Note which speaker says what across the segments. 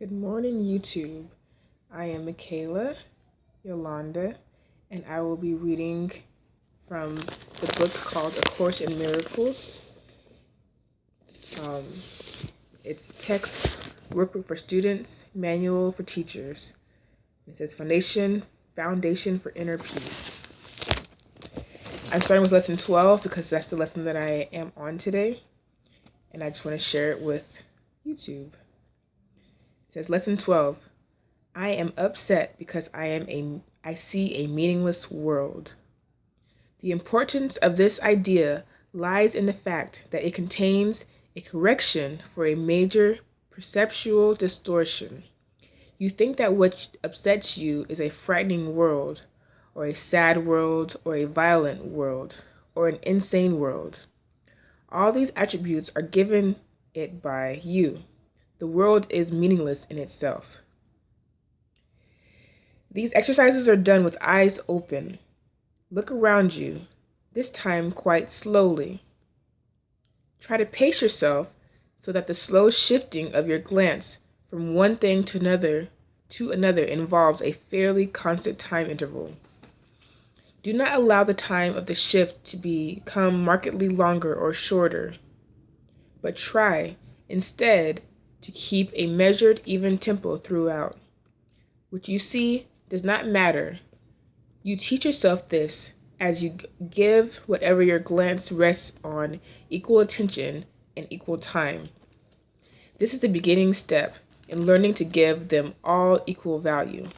Speaker 1: Good morning, YouTube. I am Michaela Yolanda, and I will be reading from the book called A Course in Miracles. It's text, workbook for students, manual for teachers. It says Foundation for Inner Peace. I'm starting with lesson 12 because that's the lesson that I am on today, and I just want to share it with YouTube. It says, Lesson 12, I am upset because I see a meaningless world. The importance of this idea lies in the fact that it contains a correction for a major perceptual distortion. You think that what upsets you is a frightening world, or a sad world, or a violent world, or an insane world. All these attributes are given it by you. The world is meaningless in itself. These exercises are done with eyes open. Look around you, this time quite slowly. Try to pace yourself so that the slow shifting of your glance from one thing to another involves a fairly constant time interval. Do not allow the time of the shift to become markedly longer or shorter, but try, instead, to keep a measured, even tempo throughout. What you see does not matter. You teach yourself this as you give whatever your glance rests on equal attention and equal time. This is the beginning step in learning to give them all equal value.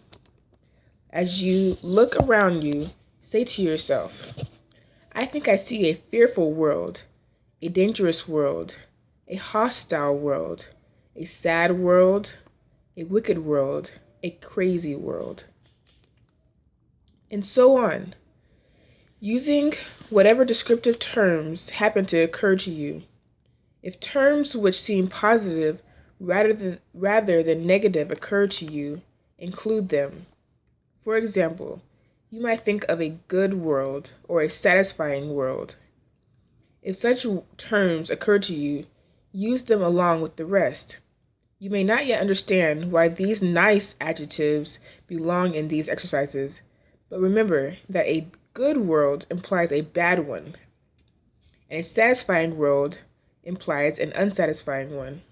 Speaker 1: As you look around you, say to yourself, I think I see a fearful world, a dangerous world, a hostile world, a sad world, a wicked world, a crazy world, and so on, using whatever descriptive terms happen to occur to you. If terms which seem positive rather than negative occur to you, include them. For example, you might think of a good world or a satisfying world. If such terms occur to you, use them along with the rest. You may not yet understand why these nice adjectives belong in these exercises, but remember that a good world implies a bad one, and a satisfying world implies an unsatisfying one.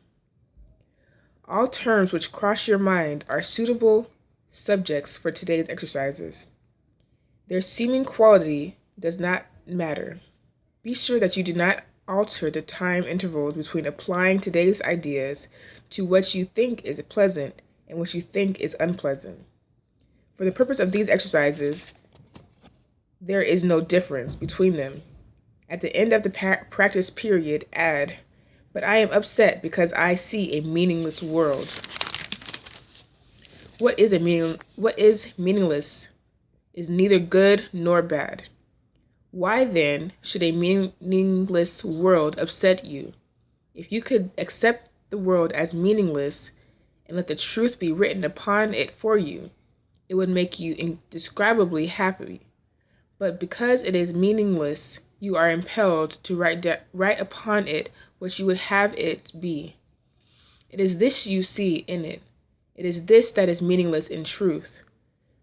Speaker 1: All terms which cross your mind are suitable subjects for today's exercises. Their seeming quality does not matter. Be sure that you do not alter the time intervals between applying today's ideas to what you think is pleasant and what you think is unpleasant. For the purpose of these exercises, there is no difference between them. At the end of the practice period, add, but I am upset because I see a meaningless world. What is meaningless is neither good nor bad. Why then should a meaningless world upset you? If you could accept the world as meaningless and let the truth be written upon it for you, it would make you indescribably happy. But because it is meaningless, you are impelled to write upon it what you would have it be. It is this you see in it. It is this that is meaningless in truth.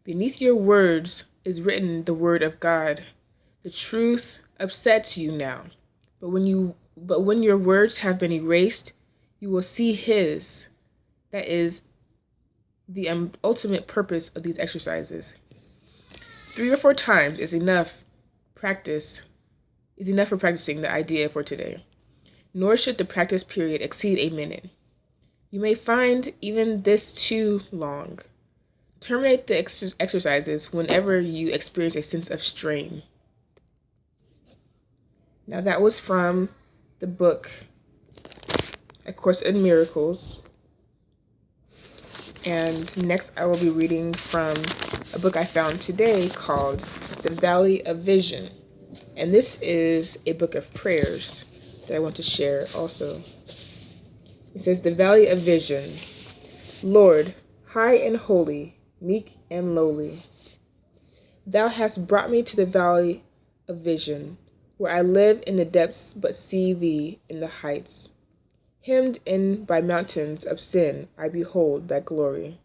Speaker 1: Beneath your words is written the word of God. The truth upsets you now, but when your words have been erased, you will see His. That is the ultimate purpose of these exercises. 3 or 4 times is enough for practicing the idea for today. Nor should the practice period exceed a minute. You may find even this too long. Terminate the exercises whenever you experience a sense of strain. Now that was from the book, A Course in Miracles. And next I will be reading from a book I found today called The Valley of Vision. And this is a book of prayers that I want to share also. It says, The Valley of Vision. Lord, high and holy, meek and lowly, Thou hast brought me to the valley of vision, where I live in the depths but see Thee in the heights. Hemmed in by mountains of sin, I behold thy glory.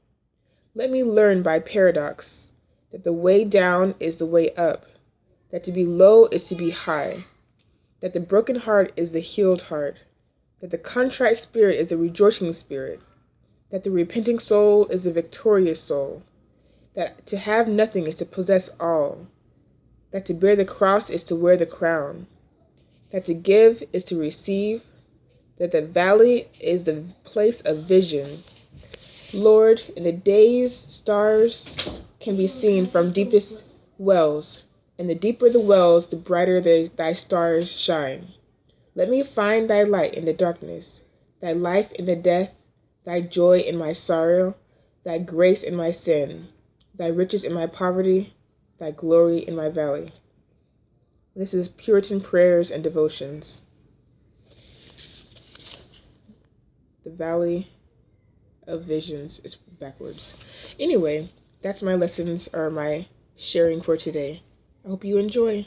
Speaker 1: Let me learn by paradox that the way down is the way up, that to be low is to be high, that the broken heart is the healed heart, that the contrite spirit is the rejoicing spirit, that the repenting soul is the victorious soul, that to have nothing is to possess all, that to bear the cross is to wear the crown, that to give is to receive, that the valley is the place of vision. Lord, in the days stars can be seen from deepest wells, and the deeper the wells, the brighter thy stars shine. Let me find thy light in the darkness, thy life in the death, thy joy in my sorrow, thy grace in my sin, thy riches in my poverty, thy glory in my valley. This is Puritan Prayers and Devotions. The Valley of Visions is backwards. Anyway, that's my lessons or my sharing for today. I hope you enjoy.